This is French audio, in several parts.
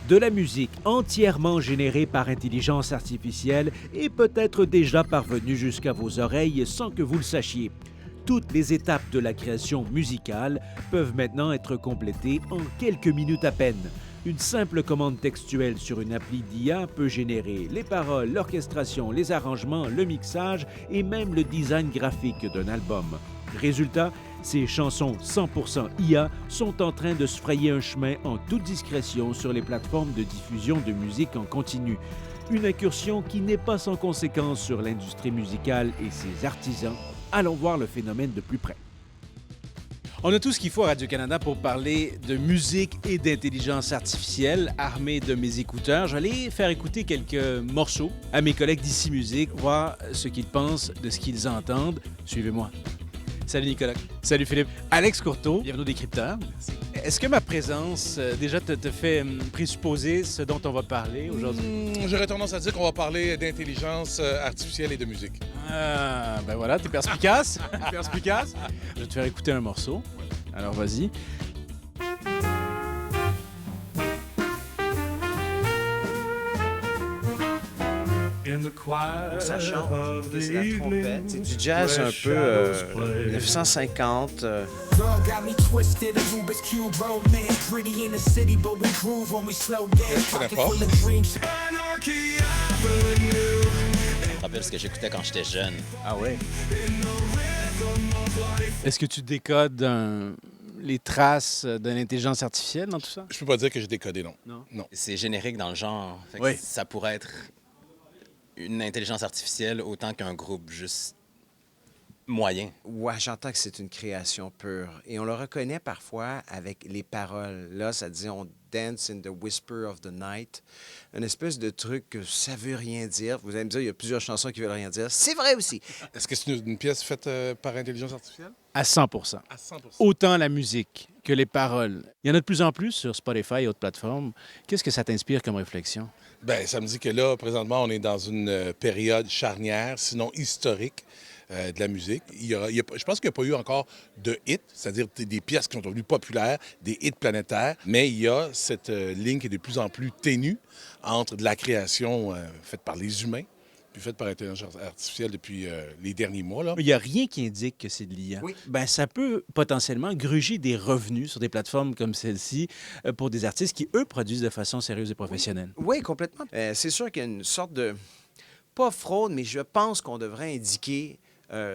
De la musique entièrement générée par intelligence artificielle est peut-être déjà parvenue jusqu'à vos oreilles sans que vous le sachiez. Toutes les étapes de la création musicale peuvent maintenant être complétées en quelques minutes à peine. Une simple commande textuelle sur une appli d'IA peut générer les paroles, l'orchestration, les arrangements, le mixage et même le design graphique d'un album. Résultat, ces chansons 100% IA sont en train de se frayer un chemin en toute discrétion sur les plateformes de diffusion de musique en continu. Une incursion qui n'est pas sans conséquence sur l'industrie musicale et ses artisans. Allons voir le phénomène de plus près. On a tout ce qu'il faut à Radio-Canada pour parler de musique et d'intelligence artificielle. Armé de mes écouteurs, j'allais faire écouter quelques morceaux à mes collègues d'Ici Musique, voir ce qu'ils pensent de ce qu'ils entendent. Suivez-moi. Salut Nicolas. Salut Philippe. Alex Courteau, bienvenue au Décrypteur. Merci. Est-ce que ma présence déjà te fait présupposer ce dont on va parler aujourd'hui? J'aurais tendance à dire qu'on va parler d'intelligence artificielle et de musique. Ah, ben voilà, t'es perspicace. Perspicace. Je vais te faire écouter un morceau. Alors vas-y. Ça chante, c'est la trompette, c'est du jazz un peu 1950. Je me rappelle ce que j'écoutais quand j'étais jeune. Ah ouais. Est-ce que tu décodes les traces de l'intelligence artificielle dans tout ça? Je peux pas dire que j'ai décodé, non. Non. C'est générique dans le genre. Fait que Oui. ça pourrait être une intelligence artificielle autant qu'un groupe juste moyen. Ouais, j'entends que c'est une création pure. Et on le reconnaît parfois avec les paroles. Là, ça dit « on dance in the whisper of the night ». Une espèce de truc que ça veut rien dire. Vous allez me dire, il y a plusieurs chansons qui veulent rien dire. C'est vrai aussi. Est-ce que c'est une pièce faite par intelligence artificielle? À 100 À 100 Autant la musique que les paroles. Il y en a de plus en plus sur Spotify et autres plateformes. Qu'est-ce que ça t'inspire comme réflexion? Bien, ça me dit que là, présentement, on est dans une période charnière, sinon historique, de la musique. Je pense qu'il n'y a pas eu encore de hits, c'est-à-dire des pièces qui sont devenues populaires, des hits planétaires, mais il y a cette ligne qui est de plus en plus ténue entre de la création faite par les humains puis faite par l'intelligence artificielle depuis les derniers mois. Là. Il n'y a rien qui indique que c'est de l'IA. Oui. Ben, ça peut potentiellement gruger des revenus sur des plateformes comme celle-ci pour des artistes qui, eux, produisent de façon sérieuse et professionnelle. Oui, complètement. C'est sûr qu'il y a une sorte de, pas fraude, mais je pense qu'on devrait indiquer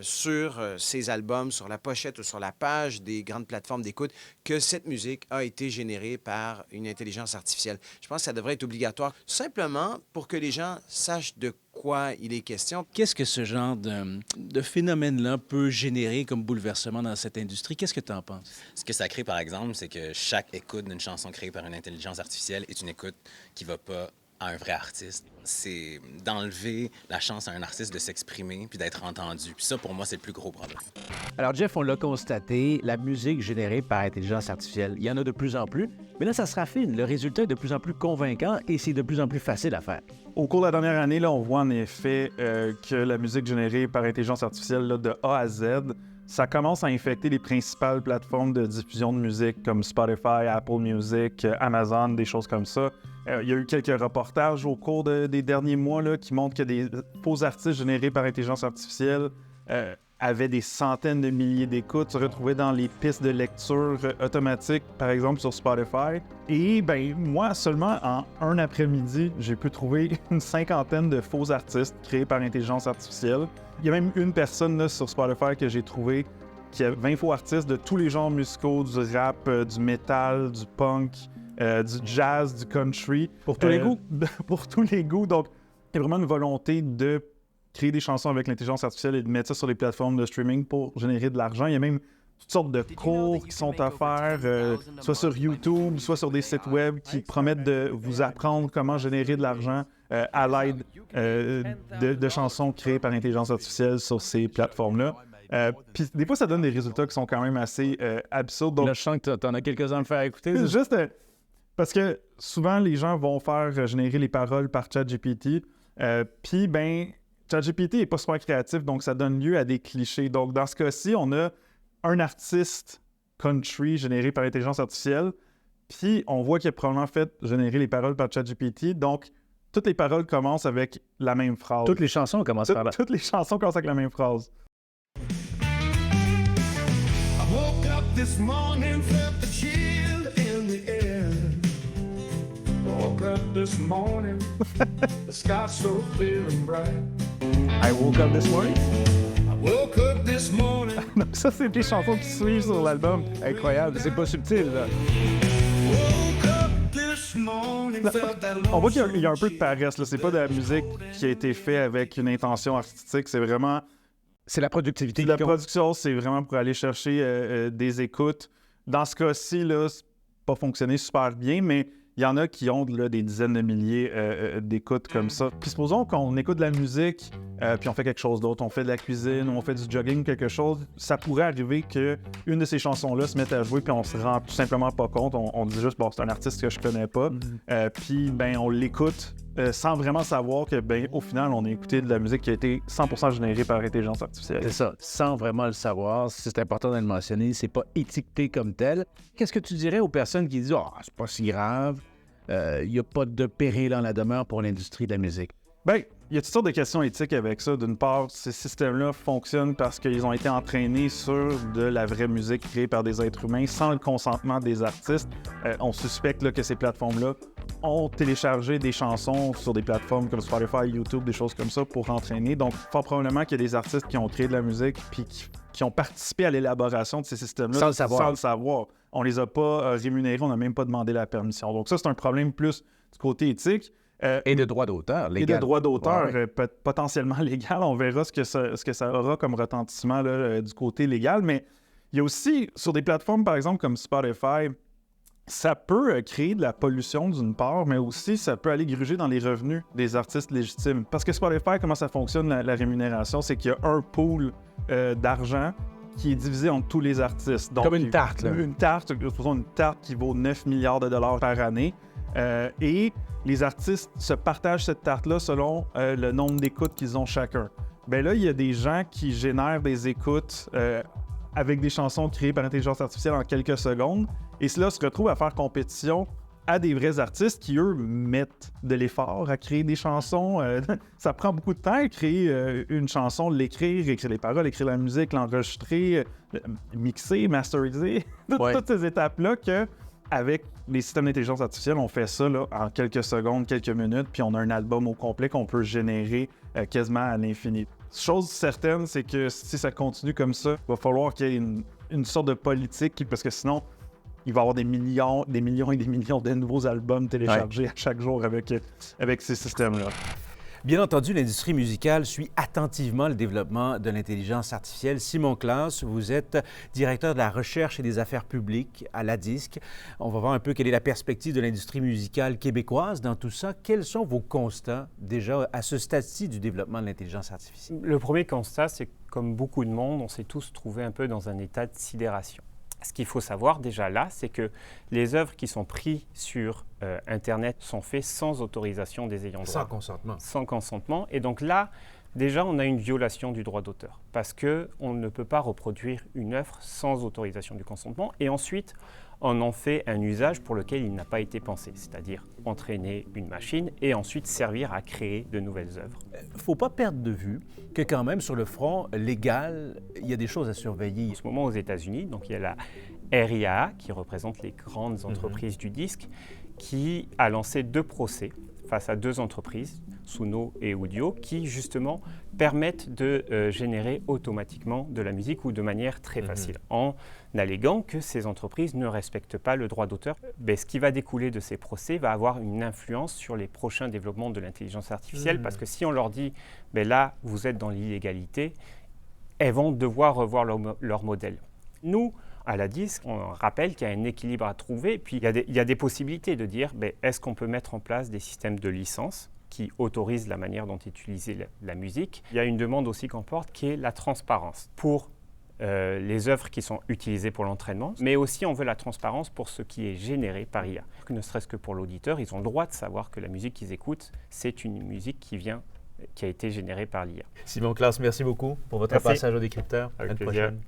sur ces albums, sur la pochette ou sur la page des grandes plateformes d'écoute, que cette musique a été générée par une intelligence artificielle. Je pense que ça devrait être obligatoire, simplement pour que les gens sachent de quoi il est question. Qu'est-ce que ce genre de phénomène-là peut générer comme bouleversement dans cette industrie? Qu'est-ce que tu en penses? Ce que ça crée, par exemple, c'est que chaque écoute d'une chanson créée par une intelligence artificielle est une écoute qui ne va pas à un vrai artiste. C'est d'enlever la chance à un artiste de s'exprimer puis d'être entendu. Puis ça, pour moi, c'est le plus gros problème. Alors, Jeff, on l'a constaté, la musique générée par intelligence artificielle, il y en a de plus en plus, mais là, ça se raffine. Le résultat est de plus en plus convaincant et c'est de plus en plus facile à faire. Au cours de la dernière année, là, on voit en effet que la musique générée par intelligence artificielle, là, de A à Z, ça commence à infecter les principales plateformes de diffusion de musique comme Spotify, Apple Music, Amazon, des choses comme ça. Il y a eu quelques reportages au cours des derniers mois là, qui montrent que des faux artistes générés par intelligence artificielle avaient des centaines de milliers d'écoutes, se retrouvaient dans les pistes de lecture automatique, par exemple sur Spotify. Et ben moi, seulement en un après-midi, j'ai pu trouver une cinquantaine de faux artistes créés par intelligence artificielle. Il y a même une personne là, sur Spotify que j'ai trouvé qui a 20 faux artistes de tous les genres musicaux, du rap, du metal, du punk, du jazz, du country. Pour tous les goûts? Pour tous les goûts. Donc, il y a vraiment une volonté de créer des chansons avec l'intelligence artificielle et de mettre ça sur les plateformes de streaming pour générer de l'argent. Il y a même toutes sortes de cours qui sont à faire, soit sur YouTube, soit sur des sites web qui promettent de vous apprendre comment générer de l'argent à l'aide de chansons créées par intelligence artificielle sur ces plateformes-là. Puis des fois, ça donne des résultats qui sont quand même assez absurdes. Donc, Là, je sens que t'en as quelques-uns à me faire écouter. juste parce que souvent, les gens vont faire générer les paroles par ChatGPT. Puis, ben, ChatGPT n'est pas super créatif, donc ça donne lieu à des clichés. Donc, dans ce cas-ci, on a un artiste country généré par intelligence artificielle Puis on voit qu'il a probablement fait générer les paroles par ChatGPT. Donc, toutes les paroles commencent avec la même phrase. Toutes les chansons commencent par là. Toutes les chansons commencent avec la même phrase. I woke up this morning, felt the chill in the air. Woke up this morning, the sky's so clear and bright. I woke up this morning. I woke up this morning, Donc ça, c'est des chansons qui suivent sur l'album. Incroyable, c'est pas subtil, là. woke up this morning, felt that On voit qu'il lonesome y a un peu de paresse, là. C'est pas de la musique qui a été faite avec une intention artistique. C'est vraiment... C'est la productivité La qui compte. production, c'est vraiment pour aller chercher des écoutes. Dans ce cas-ci, là, c'est pas fonctionné super bien, mais il y en a qui ont là, des dizaines de milliers d'écoutes comme ça. Puis supposons qu'on écoute de la musique, puis on fait quelque chose d'autre. On fait de la cuisine, ou on fait du jogging, quelque chose. Ça pourrait arriver qu'une de ces chansons-là se mette à jouer, puis on se rend tout simplement pas compte. On dit juste, bon, c'est un artiste que je connais pas. Puis, ben, on l'écoute sans vraiment savoir que, ben, au final, on a écouté de la musique qui a été 100% générée par intelligence artificielle. C'est ça, sans vraiment le savoir. C'est important de le mentionner, c'est pas étiqueté comme tel. Qu'est-ce que tu dirais aux personnes qui disent « Ah, c'est pas si grave, il n'y a pas de péril en la demeure pour l'industrie de la musique. » Bien, il y a toutes sortes de questions éthiques avec ça. D'une part, ces systèmes-là fonctionnent parce qu'ils ont été entraînés sur de la vraie musique créée par des êtres humains sans le consentement des artistes. On suspecte là, que ces plateformes-là ont téléchargé des chansons sur des plateformes comme Spotify, YouTube, des choses comme ça pour entraîner. Donc, fort probablement qu'il y a des artistes qui ont créé de la musique puis qui ont participé à l'élaboration de ces systèmes-là Sans le savoir. Sans le savoir. On les a pas rémunérés, on n'a même pas demandé la permission. Donc ça, c'est un problème plus du côté éthique. Et de droit d'auteur, Et légal. de droits d'auteur Ouais. potentiellement légal. On verra ce que ça aura comme retentissement là, du côté légal. Mais il y a aussi, sur des plateformes, par exemple, comme Spotify, ça peut créer de la pollution d'une part, mais aussi ça peut aller gruger dans les revenus des artistes légitimes. Parce que Spotify, comment ça fonctionne, la rémunération, c'est qu'il y a un pool d'argent qui est divisé entre tous les artistes. Donc, Comme une tarte, là. Une tarte, supposons une tarte qui vaut 9 milliards de dollars par année. Et les artistes se partagent cette tarte-là selon le nombre d'écoutes qu'ils ont chacun. Bien là, il y a des gens qui génèrent des écoutes avec des chansons créées par intelligence artificielle en quelques secondes. Et cela se retrouve à faire compétition à des vrais artistes qui, eux, mettent de l'effort à créer des chansons. Ça prend beaucoup de temps à créer une chanson, l'écrire, écrire les paroles, écrire la musique, l'enregistrer, mixer, masteriser. Ouais. Toutes ces étapes-là que, avec les systèmes d'intelligence artificielle, on fait ça là, en quelques secondes, quelques minutes, puis on a un album au complet qu'on peut générer quasiment à l'infini. Chose certaine, c'est que si ça continue comme ça, il va falloir qu'il y ait une sorte de politique, parce que sinon, il va y avoir des millions et des millions de nouveaux albums téléchargés à chaque jour avec ces systèmes-là. Bien entendu, l'industrie musicale suit attentivement le développement de l'intelligence artificielle. Simon Claes, vous êtes directeur de la recherche et des affaires publiques à la Disque. On va voir un peu quelle est la perspective de l'industrie musicale québécoise dans tout ça. Quels sont vos constats déjà à ce stade-ci du développement de l'intelligence artificielle? Le premier constat, c'est que comme beaucoup de monde, on s'est tous trouvés un peu dans un état de sidération. Ce qu'il faut savoir déjà là, c'est que les œuvres qui sont prises sur Internet sont faites sans autorisation des ayants droit. Sans consentement. Sans consentement. Et donc là, déjà, on a une violation du droit d'auteur parce qu'on ne peut pas reproduire une œuvre sans autorisation du consentement. Et ensuite, on en fait un usage pour lequel il n'a pas été pensé, c'est-à-dire entraîner une machine et ensuite servir à créer de nouvelles œuvres. Il ne faut pas perdre de vue que quand même sur le front légal, il y a des choses à surveiller. En ce moment, aux États-Unis, donc il y a la RIAA, qui représente les grandes entreprises du disque, qui a lancé 2 procès face à 2 entreprises, Suno et Udio, qui justement permettent de générer automatiquement de la musique ou de manière très facile, en alléguant que ces entreprises ne respectent pas le droit d'auteur. Ce qui va découler de ces procès va avoir une influence sur les prochains développements de l'intelligence artificielle, parce que si on leur dit là, vous êtes dans l'illégalité, elles vont devoir revoir leur modèle. Nous, à la Disque, on rappelle qu'il y a un équilibre à trouver, puis il y a des possibilités de dire est-ce qu'on peut mettre en place des systèmes de licence qui autorisent la manière dont utiliser la musique. Il y a une demande aussi qu'on porte qui est la transparence pour les œuvres qui sont utilisées pour l'entraînement, mais aussi on veut la transparence pour ce qui est généré par IA. Ne serait-ce que pour l'auditeur, ils ont le droit de savoir que la musique qu'ils écoutent, c'est une musique qui a été générée par l'IA. Simon Claes, merci beaucoup pour votre passage au décrypteur. Avec À une plaisir. prochaine.